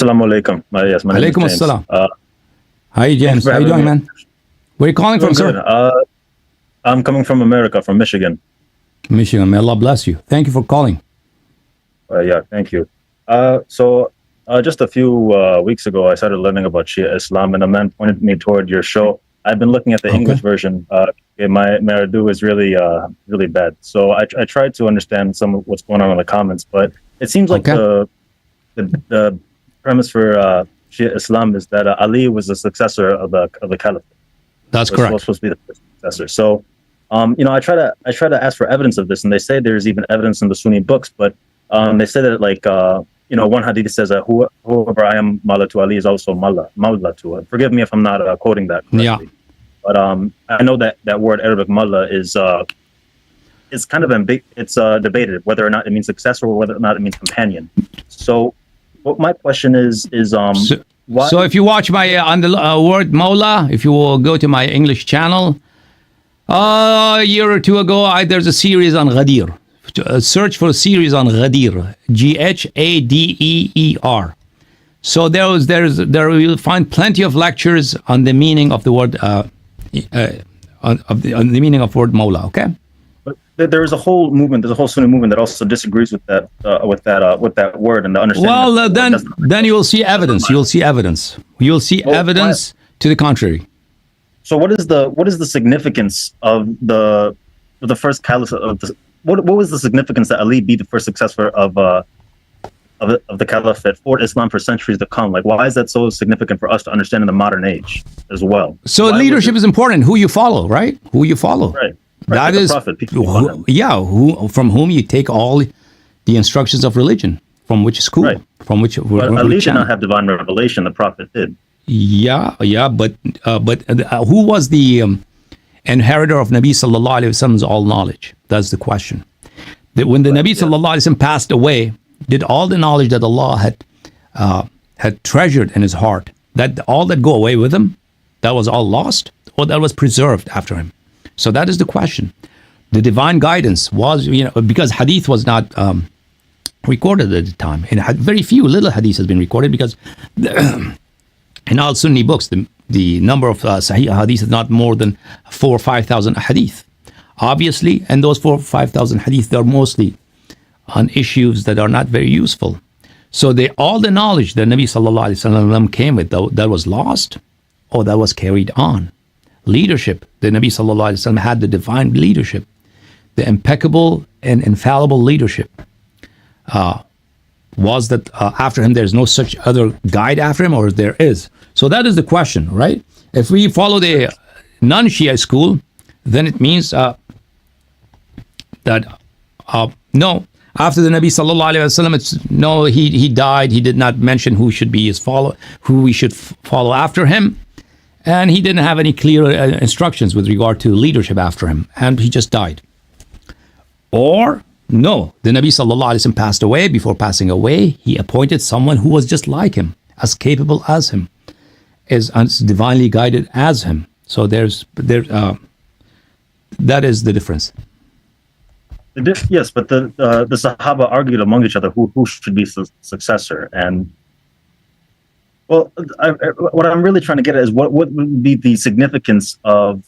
Assalamu alaikum. My name is Alaikum James. assalam. Hi, James. for How you having doing, me. man? Where are you calling from, Doing sir? good. I'm coming from America, from Michigan. Michigan. May Allah bless you. Thank you for calling. Yeah, thank you. Just a few weeks ago, I started learning about Shia Islam, and a man pointed me toward your show. I've been looking at the Okay. English version. My Urdu is really bad. So I tried to understand some of what's going on in the comments, but it seems like Okay. the premise for Shia Islam is that Ali was the successor of the Caliph. That's Was correct. supposed to be the first successor. So, I try to ask for evidence of this, and they say there's even evidence in the Sunni books, but they say that one hadith says that whoever I am Mawla to Ali is also Mawla to her. Forgive me if I'm not quoting that correctly. Yeah. But I know that word Arabic Mawla is kind of it's debated whether or not it means successor or whether or not it means companion. So, what my question is why? So if you watch my on the word Mawla, if you will go to my English channel, a year or two ago, there's a series on Ghadir. Search for a series on Ghadir, Ghadeer. So there you'll find plenty of lectures on the meaning of the word on the meaning of word Mawla. Okay. But there is a whole movement. There's a whole Sunni movement that also disagrees with that word and the understanding. Well, then you will see evidence. You'll see evidence. You'll see evidence to the contrary. So what is the significance of the first caliphate of the? What was the significance that Ali be the first successor of the caliphate for Islam for centuries to come? Like, why is that so significant for us to understand in the modern age as well? So leadership is important. Who you follow, right? Who you follow. Right. That is, from whom you take all the instructions of religion, from which school, right. from which. But Ali did not have divine revelation. The Prophet did. Yeah, but who was the inheritor of Nabi Sallallahu Alaihi Wasallam's all knowledge? That's the question. When the Nabi Sallallahu Alaihi Wasallam passed away, did all the knowledge that Allah had treasured in his heart, that all that go away with him, that was all lost, or that was preserved after him? So that is the question. The divine guidance was, because hadith was not recorded at the time, and very few little hadith has been recorded because in all Sunni books, the number of Sahih hadith is not more than 4,000 or 5,000 hadith. Obviously, and those 4,000 or 5,000 hadith, they're mostly on issues that are not very useful. So all the knowledge that Nabi Sallallahu Alaihi Wasallam came with, that was lost or that was carried on. Leadership, the Nabi Sallallahu Alaihi Wasallam had the divine leadership, the impeccable and infallible leadership. Was that after him there's no such other guide after him, or there is? So that is the question, right? If we follow the non-Shia school, then it means that no, after the Nabi Sallallahu Alaihi Wasallam, it's no, he died. He did not mention who should be who we should follow after him, and he didn't have any clear instructions with regard to leadership after him, and he just died. Or no, the Nabi Sallallahu Alaihi Wasallam passed away. Before passing away, he appointed someone who was just like him, as capable as him, as divinely guided as him. So that is the difference. Yes, but the Sahaba argued among each other who should be successor, and what I'm really trying to get at is what would be the significance of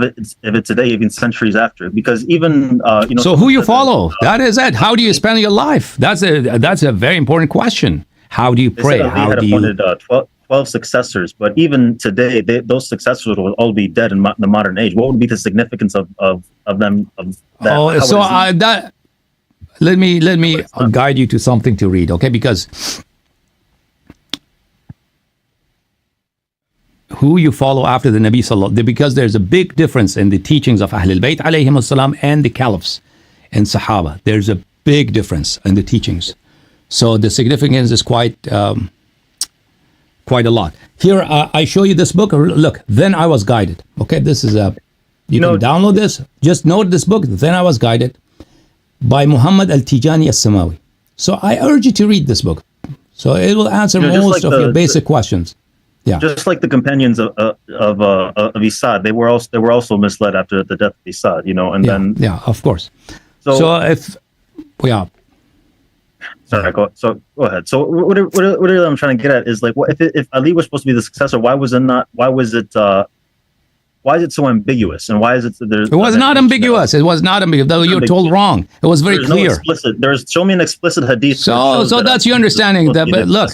it today, even centuries after, because even So who you follow? That is it. How do you spend your life? That's a very important question. How do you pray? How do you? Appointed 12 successors, but even today, those successors will all be dead in the modern age. What would be the significance of them? Of that? Oh, so let me guide you to something to read, okay? Because who you follow after the Nabi Sallallahu, because there's a big difference in the teachings of Ahlul Bayt alayhim as-salam and the Caliphs and Sahaba. There's a big difference in the teachings. So the significance is quite a lot. Here, I show you this book. Look, Then I Was Guided. Okay, this is you can download this. Just note this book, Then I Was Guided, by Muhammad al-Tijani as-Samawi. So I urge you to read this book. So it will answer most of your basic questions. Yeah. Just like the companions of Isad, they were also misled after the death of Isad, and then of course. So if Sorry, go ahead. So what I'm trying to get at is like, what if Ali was supposed to be the successor? Why was it not? Why is it so ambiguous? And why is it there's? It was not ambiguous. It was not ambiguous. Though you're told wrong. It was very clear. Show me an explicit hadith. So that's your understanding. But look,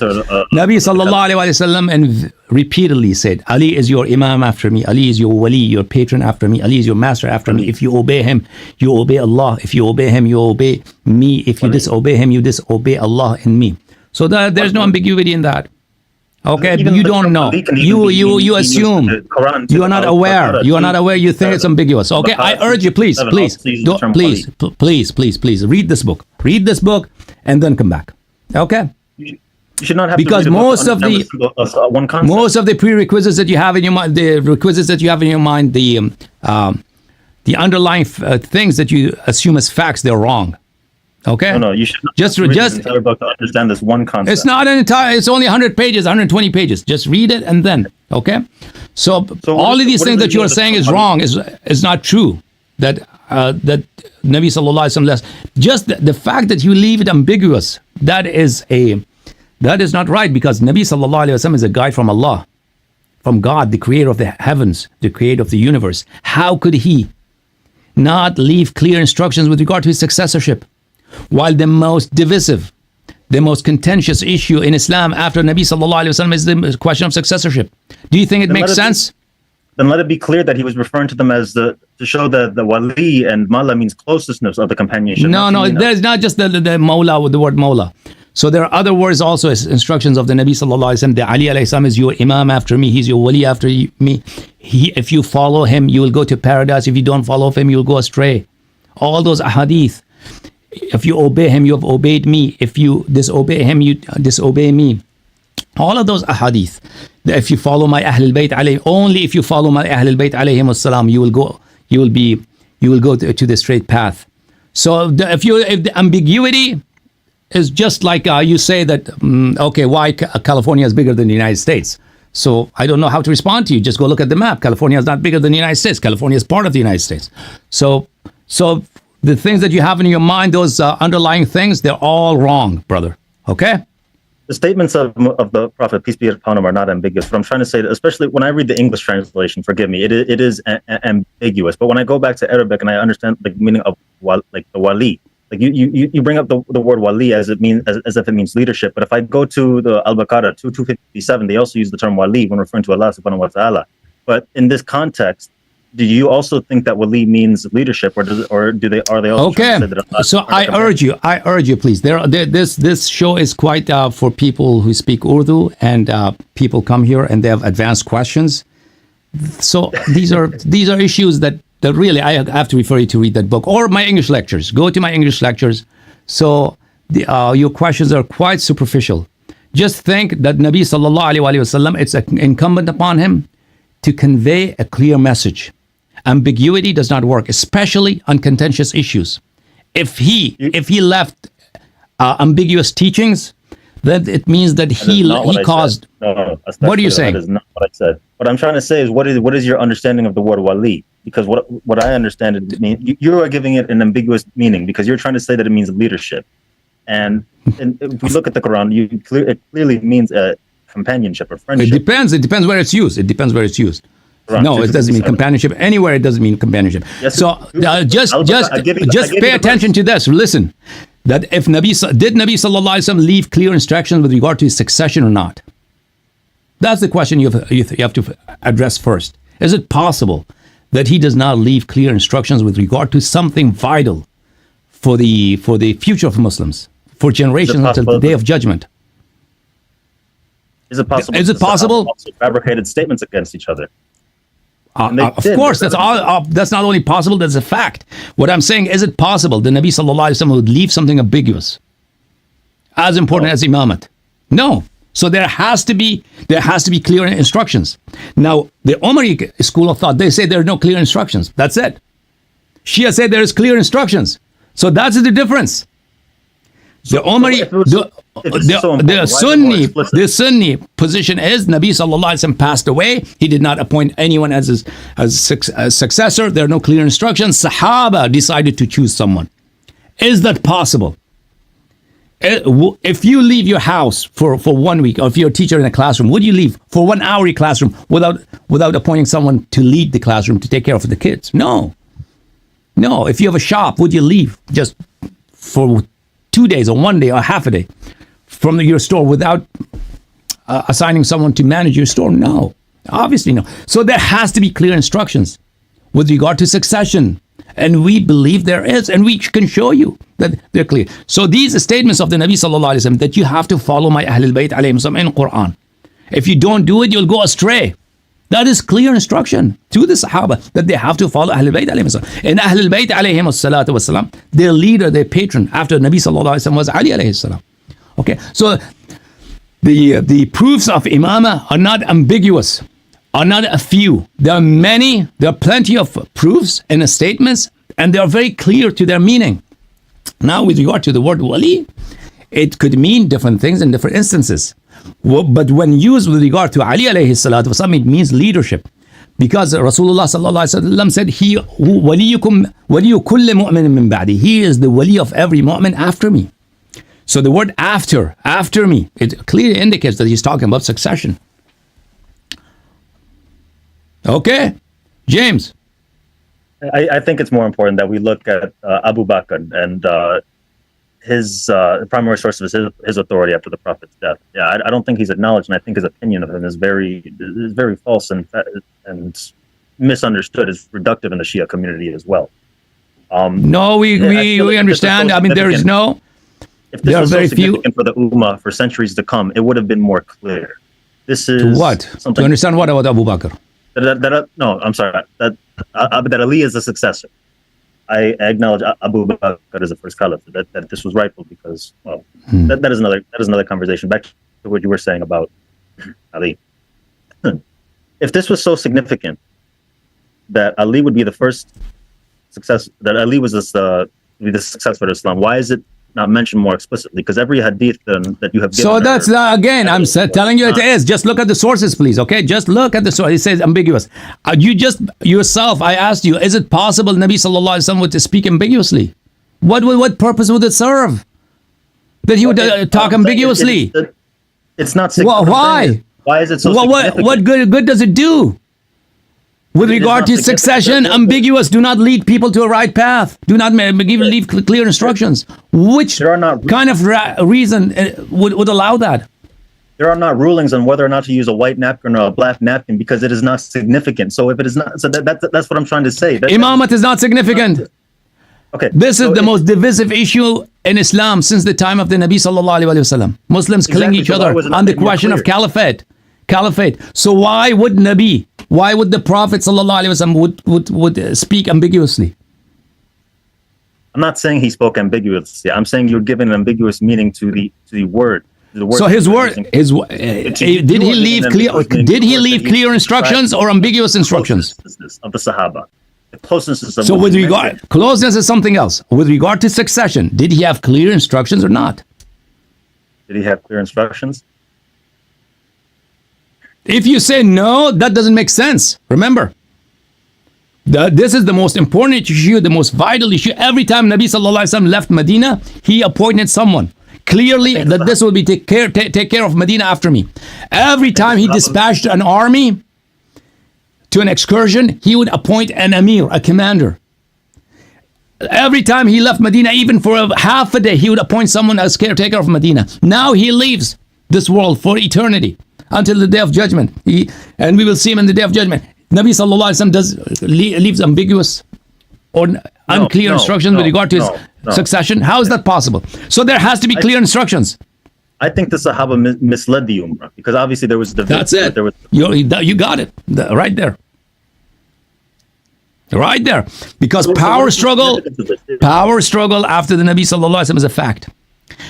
Nabi sallallahu alaihi wasallam and repeatedly said, Ali is your imam after me. Ali is your wali, your patron after me. Ali is your master after me. If you obey him, you obey Allah. If you obey him, you obey me. If you disobey him, you disobey Allah and me. So there's no ambiguity in that. Okay, you don't know. You assume. You are not aware. You are not aware. You think it's ambiguous. Okay, I urge you, please read this book. Read this book and then come back. Okay. You should not have because to most of the prerequisites that you have in your mind, the requisites that you have in your mind, the underlying things that you assume as facts, they're wrong. Okay. No, you should just read the entire book to understand this one concept. It's not an entire. It's only 100 pages, 120 pages. Just read it and then, okay. So all of these things that you are saying is wrong. Is not true. That Nabi sallallahu alaihi wasallam. Just the fact that you leave it ambiguous. That is not right, because Nabi sallallahu alaihi wasallam is a guide from Allah, from God, the creator of the heavens, the creator of the universe. How could he not leave clear instructions with regard to his successorship? While the most divisive, the most contentious issue in Islam after Nabi sallallahu alaihi wasallam is the question of successorship. Do you think it makes sense? Then let it be clear that he was referring to them as to show that the wali and mawla means closeness of the companionship. No, there's not just the mawla with the word mawla. So there are other words also as instructions of the Nabi sallallahu alaihi wasallam. The Ali alayhi salam is your imam after me. He's your wali after me. If you follow him, you will go to paradise. If you don't follow him, you will go astray. All those ahadith. If you obey him, you have obeyed me. If you disobey him, you disobey me. All of those ahadith. If you follow my Ahlul Bayt alayhim, only if you follow my Ahlul Bayt alayhim as-salam, you will go to the straight path. So if the ambiguity is just like you say that, okay, why California is bigger than the United States? So I don't know how to respond to you. Just go look at the map. California is not bigger than the United States. California is part of the United States. So the things that you have in your mind, those underlying things, they're all wrong, brother. Okay? The statements of the Prophet, peace be upon him, are not ambiguous. But I'm trying to say that, especially when I read the English translation, forgive me, it is ambiguous. But when I go back to Arabic and I understand the meaning of the wali, like you bring up the word wali as if it means leadership. But if I go to the Al-Baqarah 257, they also use the term wali when referring to Allah subhanahu wa ta'ala. But in this context, do you also think that wali means leadership, or are they also okay? So I urge you, please. This show is quite for people who speak Urdu, and people come here and they have advanced questions. So these are issues that really I have to refer you to read that book or my English lectures. Go to my English lectures. So your questions are quite superficial. Just think that Nabi sallallahu alaihi wasallam, it's incumbent upon him to convey a clear message. Ambiguity does not work, especially on contentious issues. If he left ambiguous teachings, then it means that he caused. No, what are you saying? That is not what I said. What I'm trying to say is what is your understanding of the word wali? Because what I understand it means, you are giving it an ambiguous meaning because you're trying to say that it means leadership. And if we look at the Quran, it clearly means companionship or friendship. It depends where it's used. No, it doesn't mean companionship. Anywhere it doesn't mean companionship. Yes, so just pay attention to this. Listen, that if Nabi sallallahu alaihi wasallam leave clear instructions with regard to his succession or not? That's the question you have to address first. Is it possible that he does not leave clear instructions with regard to something vital for the future of Muslims, for generations until the Day of Judgment? Is it possible? Also fabricated statements against each other. Of course, that's not only possible, that's a fact. What I'm saying, is it possible the Nabi sallallahu alaihi wasallam would leave something ambiguous, as important as imamate? No. So there has to be clear instructions. Now, the Omari school of thought, they say there are no clear instructions. That's it. Shia say there is clear instructions. So that's the difference. The Omari, the Sunni position is Nabi sallallahu alaihi wasallam passed away. He did not appoint anyone as his successor. There are no clear instructions. Sahaba decided to choose someone. Is that possible? If you leave your house for 1 week, or if you're a teacher in a classroom, would you leave for 1 hour your classroom without appointing someone to lead the classroom to take care of the kids? No. No. If you have a shop, would you leave just for 2 days or 1 day or half a day from your store without assigning someone to manage your store? No. Obviously no. So there has to be clear instructions with regard to succession. And we believe there is, and we can show you that they're clear. So these statements of the Nabi sallallahu alaihi wasallam that you have to follow my Ahlul Bayt alayhim salam in Quran. If you don't do it, you'll go astray. That is clear instruction to the Sahaba that they have to follow Ahlul Bayt alayhim salam. And Ahlul Bayt alayhim salatu wasalam, their leader, their patron after Nabi sallallahu alaihi wasallam was Ali alayhi salam. Okay, so the proofs of imama are not ambiguous. Are not a few. There are many, there are plenty of proofs and statements, and they are very clear to their meaning. Now, with regard to the word wali, it could mean different things in different instances. But when used with regard to Ali alayhi salatu wasalam, it means leadership. Because Rasulullah sallallahu alaihi wasallam said, He waliyukum waliyu kulli mu'min min ba'di. He is the wali of every mu'min after me. So the word after me, it clearly indicates that he's talking about succession. Okay, James. I think it's more important that we look at Abu Bakr and his primary source of his authority after the Prophet's death. Yeah, I don't think he's acknowledged, and I think his opinion of him is very false and misunderstood. Is reductive in the Shia community as well. No, we understand. I mean, there is no. If this was so significant for the Ummah for centuries to come, it would have been more clear. This is to what? To understand what about Abu Bakr? No, I'm sorry. That Ali is the successor. I acknowledge Abu Bakr as the first caliph. That this was rightful because, well, that is another conversation. Back to what you were saying about Ali. If this was so significant that Ali would be the first that Ali was the successor of Islam, why is it not mentioned more explicitly? Because every hadith that you have given. So that's again, I'm telling you it is. Just look at the sources, please. Okay, just look at the source. It says ambiguous. You just yourself, I asked you, is it possible Nabi sallallahu alaihi wasallam would speak ambiguously? What purpose would it serve? That he would talk ambiguously? It's not significant. Well, why? Why is it so significant? What good does it do? With regard to succession, ambiguous, do not lead people to a right path. Do not leave clear instructions. Which kind of reason would allow that? There are not rulings on whether or not to use a white napkin or a black napkin because it is not significant. So if it is not, so that's what I'm trying to say. Imamat is not significant. Okay. This is the most divisive issue in Islam since the time of the Nabi sallallahu alaihi wasallam. Muslims killing each other on the question of caliphate. So why would the Prophet sallallahu alaihi wasallam would speak ambiguously? I'm not saying he spoke ambiguously. I'm saying you're giving an ambiguous meaning to the word. So did he leave clear instructions or ambiguous instructions? Of the Sahaba. The closeness of so with regard closeness is something else. With regard to succession, did he have clear instructions or not? Did he have clear instructions? If you say no, that doesn't make sense. Remember, this is the most important issue, the most vital issue. Every time Nabi sallallahu alaihi wasallam left Medina, he appointed someone clearly that this will be take care of Medina after me. Every time he dispatched an army to an excursion, he would appoint an emir, a commander. Every time he left Medina, even for half a day, he would appoint someone as caretaker of Medina. Now he leaves this world for eternity, until the day of judgment. And we will see him in the day of judgment. Nabi sallallahu alaihi wasallam leaves ambiguous or unclear instructions with regard to his succession. How is that possible? So there has to be clear instructions. I think the Sahaba misled the Ummah because obviously there was the. That's it. You got it right there. Right there. Because power struggle after the Nabi sallallahu alaihi wasallam is a fact.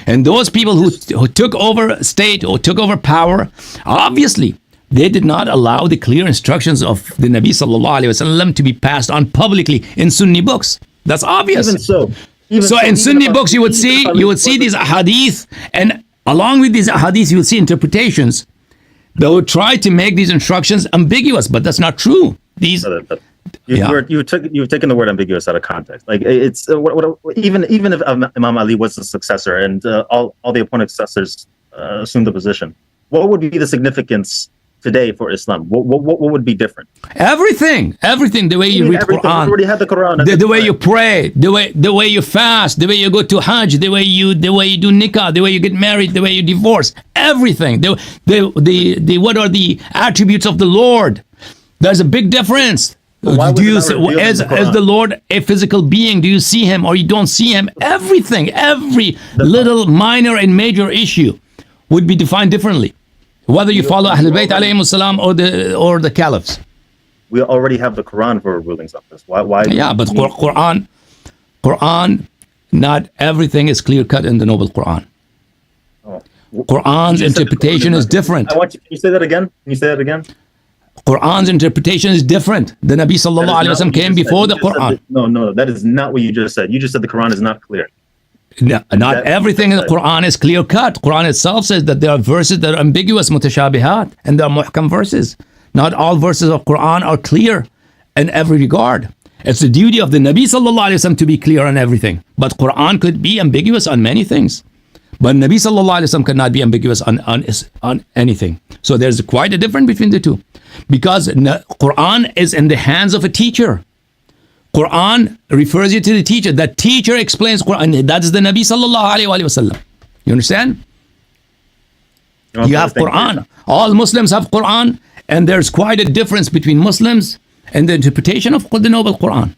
And those people who took over state or took over power, obviously, they did not allow the clear instructions of the Nabi sallallahu alaihi wasallam to be passed on publicly in Sunni books. That's obvious. So in Sunni books, you would see these ahadith, and along with these ahadith, you will see interpretations that would try to make these instructions ambiguous, but that's not true. You've taken the word ambiguous out of context. Like it's even if Imam Ali was the successor and all the appointed successors assumed the position, what would be the significance today for Islam? What would be different? Everything. The way you read Quran. We already had the Quran. The way you pray, the way you fast, the way you go to Hajj, the way you do nikah, the way you get married, the way you divorce, everything. What are the attributes of the Lord? There's a big difference. Do you as the Lord a physical being? Do you see him or you don't see him? Everything, every little minor and major issue would be defined differently, whether you follow Ahlul Bayt alayhimus salam or the caliphs. We already have the Quran for rulings on this. Why? Yeah, but Quran, not everything is clear cut in the Noble Quran. Oh. Quran's interpretation is different. Can you say that again? Quran's interpretation is different. The Nabi sallallahu alaihi wasallam came before the Quran. No, that is not what you just said. You just said the Quran is not clear. No, not everything in the Quran is clear cut. Quran itself says that there are verses that are ambiguous, mutashabihat, and there are muhkam verses. Not all verses of Quran are clear in every regard. It's the duty of the Nabi sallallahu alaihi wasallam to be clear on everything. But Quran could be ambiguous on many things. But Nabi sallallahu alaihi wasallam cannot be ambiguous on anything. So there's quite a difference between the two. Because Quran is in the hands of a teacher. Quran refers you to the teacher. The teacher explains Quran. That's the Nabi sallallahu alaihi wasallam. You understand? You have Quran. All Muslims have Quran, and there's quite a difference between Muslims and the interpretation of the Noble Quran.